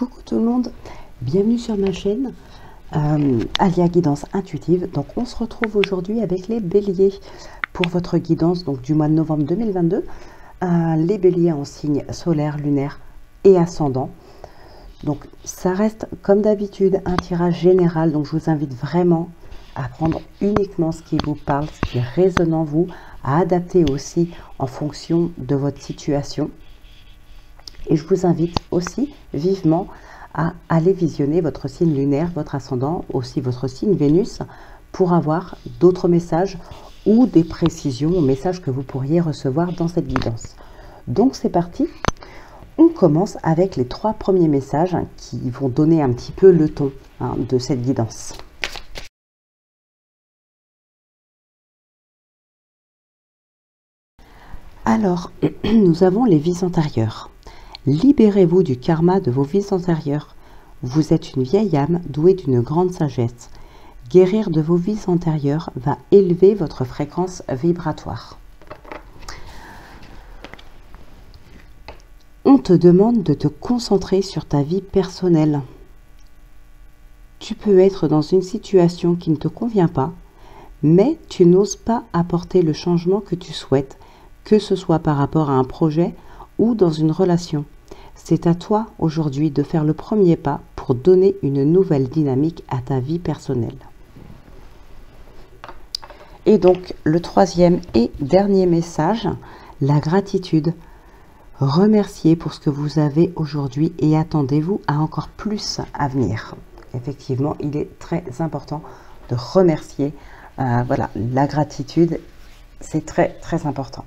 Coucou tout le monde, bienvenue sur ma chaîne Alia Guidance Intuitive. Donc on se retrouve aujourd'hui avec les béliers pour votre guidance donc du mois de novembre 2022. Les béliers en signe solaire, lunaire et ascendant. Donc ça reste comme d'habitude un tirage général, donc je vous invite vraiment à prendre uniquement ce qui vous parle, ce qui résonne en vous, à adapter aussi en fonction de votre situation. Et je vous invite aussi vivement à aller visionner votre signe lunaire, votre ascendant, aussi votre signe Vénus, pour avoir d'autres messages ou des précisions aux messages que vous pourriez recevoir dans cette guidance. Donc c'est parti, on commence avec les 3 premiers messages qui vont donner un petit peu le ton de cette guidance. Alors, nous avons les vies antérieures. Libérez-vous du karma de vos vies antérieures. Vous êtes une vieille âme douée d'une grande sagesse. Guérir de vos vies antérieures va élever votre fréquence vibratoire. On te demande de te concentrer sur ta vie personnelle. Tu peux être dans une situation qui ne te convient pas, mais tu n'oses pas apporter le changement que tu souhaites, que ce soit par rapport à un projet ou dans une relation. C'est à toi aujourd'hui de faire le premier pas pour donner une nouvelle dynamique à ta vie personnelle. Et donc le 3e et dernier message, la gratitude. Remerciez pour ce que vous avez aujourd'hui et attendez-vous à encore plus à venir. Effectivement, il est très important de remercier. Voilà, la gratitude, c'est très très important.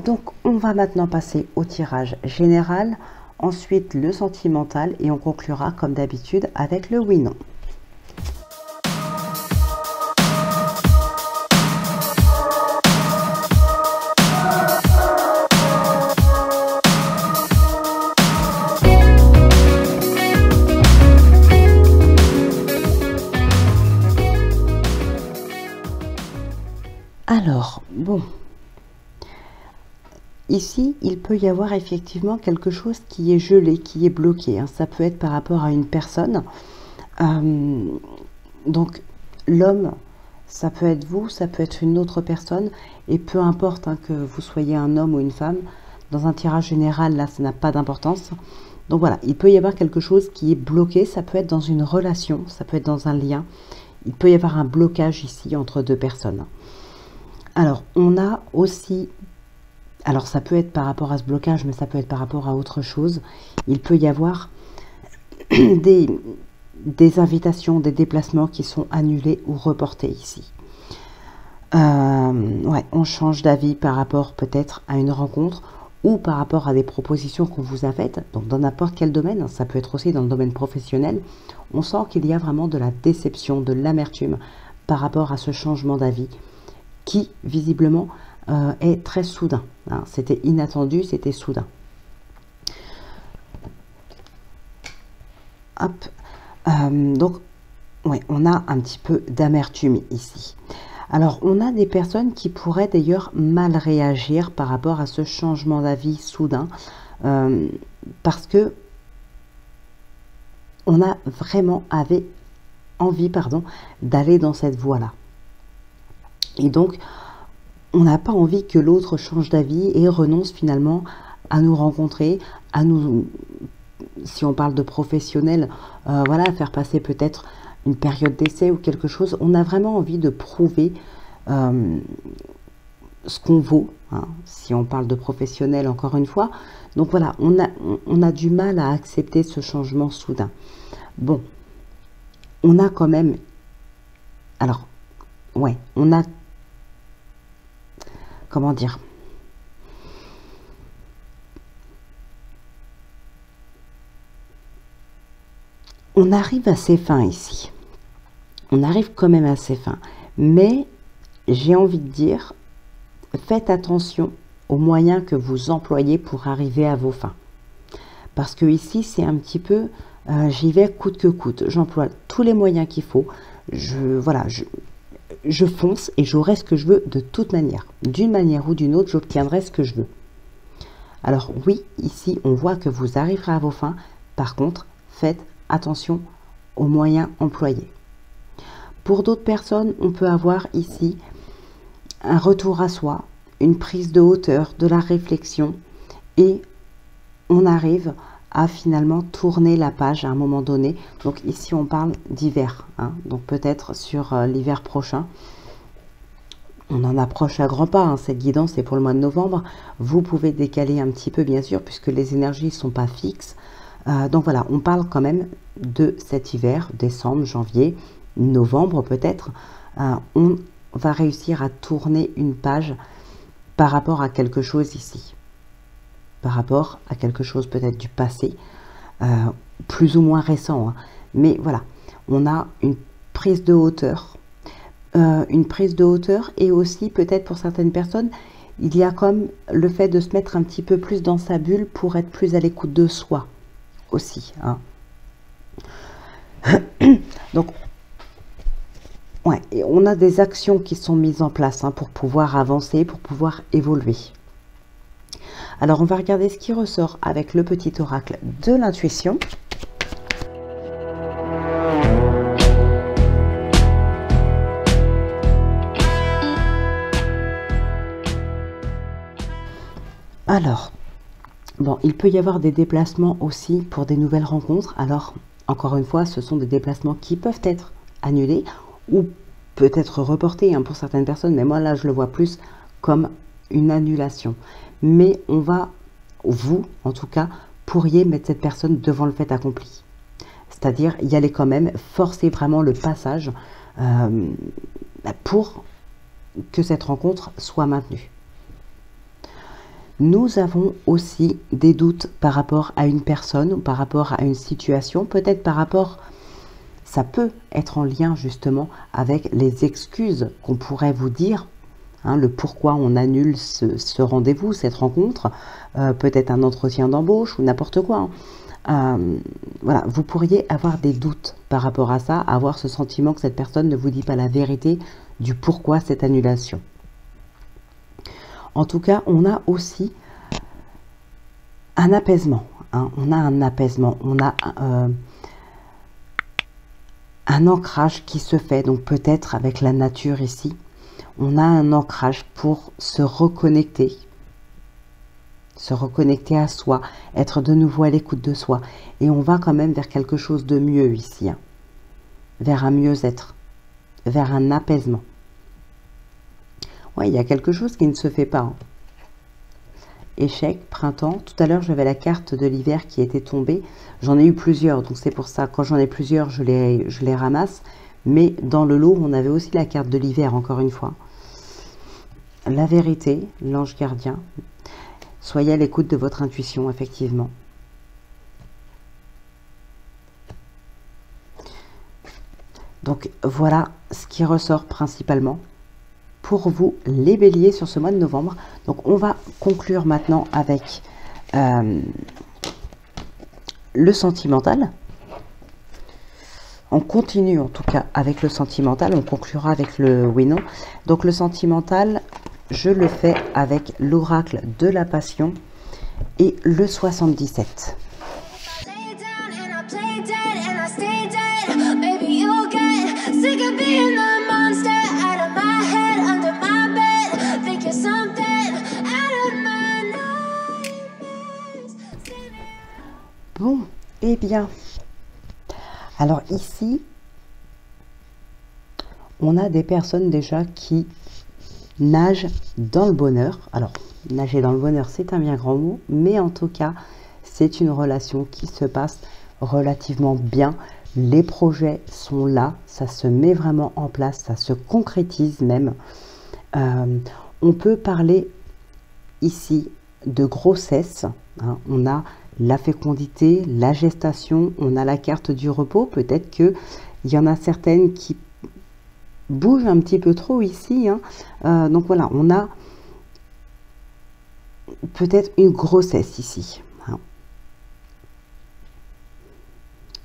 Donc on va maintenant passer au tirage général, ensuite le sentimental et on conclura comme d'habitude avec le oui/non. Alors, bon. Ici, il peut y avoir effectivement quelque chose qui est gelé, qui est bloqué. Ça peut être par rapport à une personne. Donc, l'homme, ça peut être vous, ça peut être une autre personne. Et peu importe que vous soyez un homme ou une femme, dans un tirage général, là, ça n'a pas d'importance. Donc voilà, il peut y avoir quelque chose qui est bloqué. Ça peut être dans une relation, ça peut être dans un lien. Il peut y avoir un blocage ici entre 2 personnes. Alors, on a aussi... Alors, ça peut être par rapport à ce blocage, mais ça peut être par rapport à autre chose. Il peut y avoir des invitations, des déplacements qui sont annulés ou reportés ici. Ouais, on change d'avis par rapport peut-être à une rencontre ou par rapport à des propositions qu'on vous a faites. Donc, dans n'importe quel domaine, ça peut être aussi dans le domaine professionnel. On sent qu'il y a vraiment de la déception, de l'amertume par rapport à ce changement d'avis qui, visiblement, est très soudain. C'était inattendu, c'était soudain. Hop. Donc, ouais, on a un petit peu d'amertume ici. Alors, on a des personnes qui pourraient d'ailleurs mal réagir par rapport à ce changement d'avis soudain, parce que on a vraiment envie, d'aller dans cette voie-là. Et donc, on n'a pas envie que l'autre change d'avis et renonce finalement à nous rencontrer, à nous, si on parle de professionnel, voilà, à faire passer peut-être une période d'essai ou quelque chose. On a vraiment envie de prouver ce qu'on vaut, si on parle de professionnel encore une fois. Donc voilà, on a du mal à accepter ce changement soudain. Bon, on a quand même... Alors, ouais, on a... Comment dire? On arrive à ses fins ici. On arrive quand même à ses fins. Mais j'ai envie de dire, faites attention aux moyens que vous employez pour arriver à vos fins. Parce que ici, c'est un petit peu, j'y vais coûte que coûte. J'emploie tous les moyens qu'il faut. Voilà, je fonce et j'aurai ce que je veux de toute manière. D'une manière ou d'une autre, j'obtiendrai ce que je veux. Alors oui, ici, on voit que vous arriverez à vos fins, Par contre, faites attention aux moyens employés. Pour d'autres personnes, on peut avoir ici un retour à soi, une prise de hauteur, de la réflexion, et on arrive à finalement tourner la page à un moment donné. Donc ici, on parle d'hiver, hein, donc peut-être sur l'hiver prochain. On en approche à grands pas, hein, cette guidance est pour le mois de novembre. Vous pouvez décaler un petit peu, bien sûr, puisque les énergies ne sont pas fixes. Donc voilà, on parle quand même de cet hiver, décembre, janvier, novembre peut-être. On va réussir à tourner une page par rapport à quelque chose ici. Par rapport à quelque chose peut-être du passé, plus ou moins récent. Hein. Mais voilà, on a une prise de hauteur. Et aussi peut-être pour certaines personnes, il y a comme le fait de se mettre un petit peu plus dans sa bulle pour être plus à l'écoute de soi aussi. Hein. Donc, ouais, et on a des actions qui sont mises en place, hein, pour pouvoir avancer, pour pouvoir évoluer. Alors, on va regarder ce qui ressort avec le petit oracle de l'intuition. Alors, bon, il peut y avoir des déplacements aussi pour des nouvelles rencontres. Alors, encore une fois, ce sont des déplacements qui peuvent être annulés ou peut-être reportés, hein, pour certaines personnes. Mais moi, là, je le vois plus comme une annulation. Mais on va, vous, en tout cas, pourriez mettre cette personne devant le fait accompli. C'est-à-dire y aller quand même, forcer vraiment le passage pour que cette rencontre soit maintenue. Nous avons aussi des doutes par rapport à une personne ou par rapport à une situation, peut-être par rapport, ça peut être en lien justement avec les excuses qu'on pourrait vous dire, hein, le pourquoi on annule ce rendez-vous, cette rencontre, peut-être un entretien d'embauche ou n'importe quoi. Hein. Voilà, vous pourriez avoir des doutes par rapport à ça, avoir ce sentiment que cette personne ne vous dit pas la vérité du pourquoi cette annulation. En tout cas, on a aussi un apaisement. Hein. On a un apaisement. On a un ancrage qui se fait. Donc peut-être avec la nature ici, on a un ancrage pour se reconnecter. Se reconnecter à soi. Être de nouveau à l'écoute de soi. Et on va quand même vers quelque chose de mieux ici. Hein. Vers un mieux-être. Vers un apaisement. Ouais, il y a quelque chose qui ne se fait pas. Hein. Échec, printemps. Tout à l'heure, j'avais la carte de l'hiver qui était tombée. J'en ai eu plusieurs, donc c'est pour ça. Quand j'en ai plusieurs, je les ramasse. Mais dans le lot, on avait aussi la carte de l'hiver, encore une fois. La vérité, l'ange gardien. Soyez à l'écoute de votre intuition, effectivement. Donc, voilà ce qui ressort principalement pour vous, les béliers, sur ce mois de novembre. Donc, on va conclure maintenant avec le sentimental. On continue en tout cas avec le sentimental. On conclura avec le oui-non. Donc, le sentimental, je le fais avec l'oracle de la passion et le 77. Bon, eh bien, alors ici, on a des personnes déjà qui nagent dans le bonheur. Alors, nager dans le bonheur, c'est un bien grand mot, mais en tout cas, c'est une relation qui se passe relativement bien. Les projets sont là, ça se met vraiment en place, ça se concrétise même. On peut parler ici de grossesse, hein. On a la fécondité, la gestation, on a la carte du repos. Peut-être qu'il y en a certaines qui bougent un petit peu trop ici. Hein. Donc voilà, on a peut-être une grossesse ici. Hein.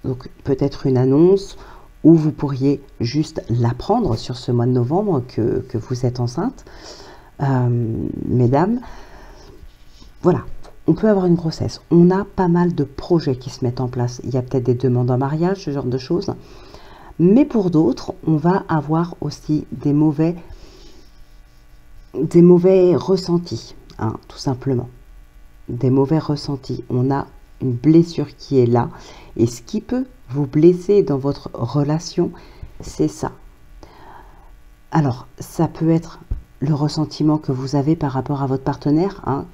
Donc peut-être une annonce, ou vous pourriez juste l'apprendre sur ce mois de novembre que vous êtes enceinte. Mesdames, voilà. on peut avoir une grossesse. On a pas mal de projets qui se mettent en place. Il y a peut-être des demandes en mariage, ce genre de choses. Mais pour d'autres, on va avoir aussi des mauvais ressentis, hein, tout simplement. Des mauvais ressentis. On a une blessure qui est là. Et ce qui peut vous blesser dans votre relation, c'est ça. Alors, ça peut être le ressentiment que vous avez par rapport à votre partenaire, hein,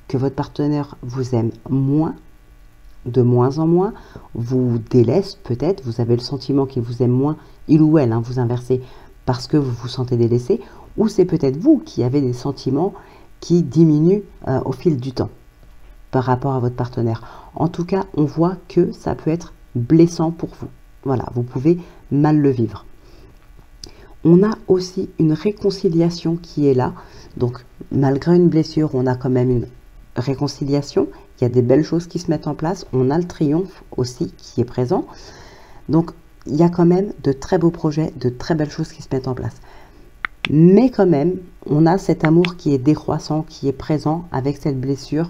que votre partenaire vous aime moins, de moins en moins, vous délaisse peut-être, vous avez le sentiment qu'il vous aime moins, il ou elle, hein, vous inversez, parce que vous vous sentez délaissé, ou c'est peut-être vous qui avez des sentiments qui diminuent au fil du temps par rapport à votre partenaire. En tout cas, on voit que ça peut être blessant pour vous. Voilà, vous pouvez mal le vivre. On a aussi une réconciliation qui est là. Donc, malgré une blessure, on a quand même une réconciliation. Il y a des belles choses qui se mettent en place. On a le triomphe aussi qui est présent. Donc, il y a quand même de très beaux projets, de très belles choses qui se mettent en place. Mais quand même, on a cet amour qui est décroissant, qui est présent avec cette blessure.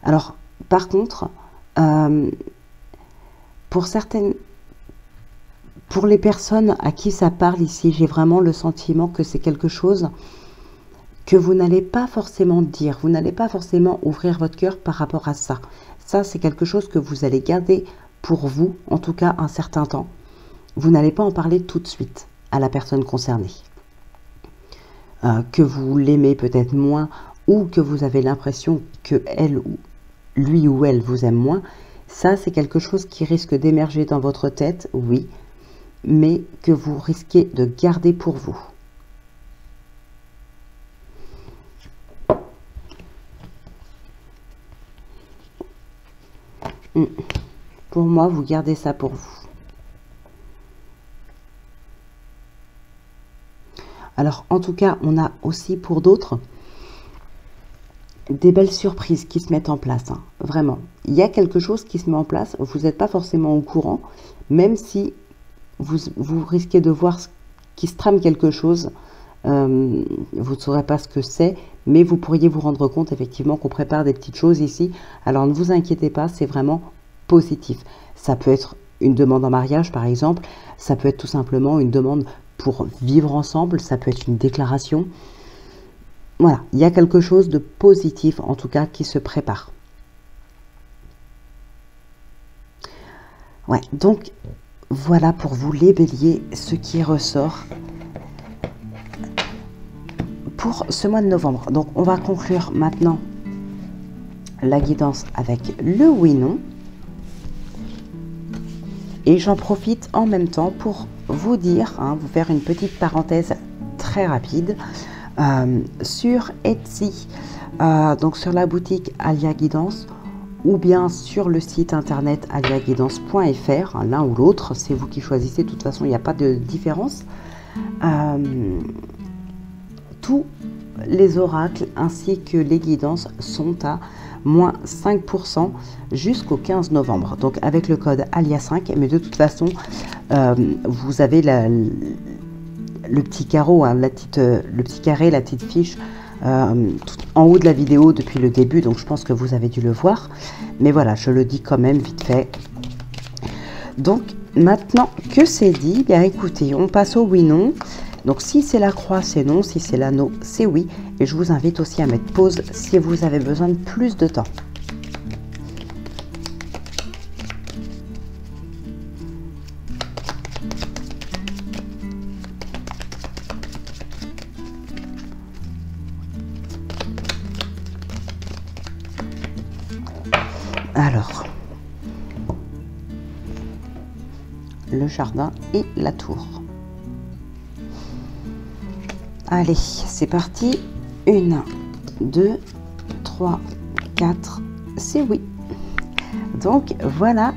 Alors, par contre, pour les personnes à qui ça parle ici, j'ai vraiment le sentiment que c'est quelque chose que vous n'allez pas forcément dire. Vous n'allez pas forcément ouvrir votre cœur par rapport à ça. Ça, c'est quelque chose que vous allez garder pour vous, en tout cas un certain temps. Vous n'allez pas en parler tout de suite à la personne concernée. Que vous l'aimez peut-être moins ou que vous avez l'impression que lui ou elle vous aime moins. Ça, c'est quelque chose qui risque d'émerger dans votre tête, oui, mais que vous risquez de garder pour vous. Pour moi, vous gardez ça pour vous. Alors, en tout cas, on a aussi pour d'autres des belles surprises qui se mettent en place, hein, vraiment. Il y a quelque chose qui se met en place, vous n'êtes pas forcément au courant, même si vous risquez de voir qu'il se trame quelque chose, vous ne saurez pas ce que c'est, mais vous pourriez vous rendre compte effectivement qu'on prépare des petites choses ici. Alors ne vous inquiétez pas, c'est vraiment positif. Ça peut être une demande en mariage par exemple, ça peut être tout simplement une demande pour vivre ensemble, ça peut être une déclaration. Voilà, il y a quelque chose de positif en tout cas qui se prépare. Ouais, donc voilà pour vous les béliers ce qui ressort pour ce mois de novembre. Donc on va conclure maintenant la guidance avec le oui/non. Et j'en profite en même temps pour vous dire, hein, vous faire une petite parenthèse très rapide sur Etsy, donc sur la boutique Alia Guidance ou bien sur le site internet aliaguidance.fr, hein, l'un ou l'autre, c'est vous qui choisissez, de toute façon il n'y a pas de différence. Tous les oracles ainsi que les guidances sont à moins 5% jusqu'au 15 novembre. Donc avec le code ALIA5, mais de toute façon, vous avez le petit carreau, hein, le petit carré, la petite fiche tout en haut de la vidéo depuis le début. Donc je pense que vous avez dû le voir. Mais voilà, je le dis quand même vite fait. Donc maintenant que c'est dit, bien écoutez, on passe au oui/non. Donc si c'est la croix, c'est non, si c'est l'anneau, c'est oui. Et je vous invite aussi à mettre pause si vous avez besoin de plus de temps. Alors, le jardin et la tour. Allez, c'est parti. 1, 2, 3, 4, c'est oui. Donc voilà,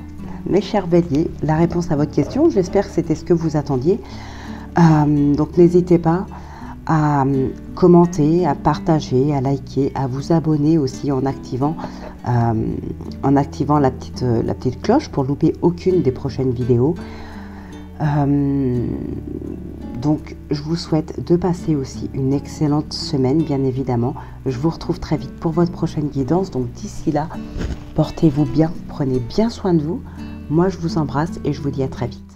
mes chers béliers, la réponse à votre question. J'espère que c'était ce que vous attendiez. Donc n'hésitez pas à commenter, à partager, à liker, à vous abonner aussi en activant la petite cloche pour louper aucune des prochaines vidéos. Donc je vous souhaite de passer aussi une excellente semaine, bien évidemment. Je vous retrouve très vite pour votre prochaine guidance. Donc d'ici là, portez-vous bien, prenez bien soin de vous. Moi je vous embrasse et je vous dis à très vite.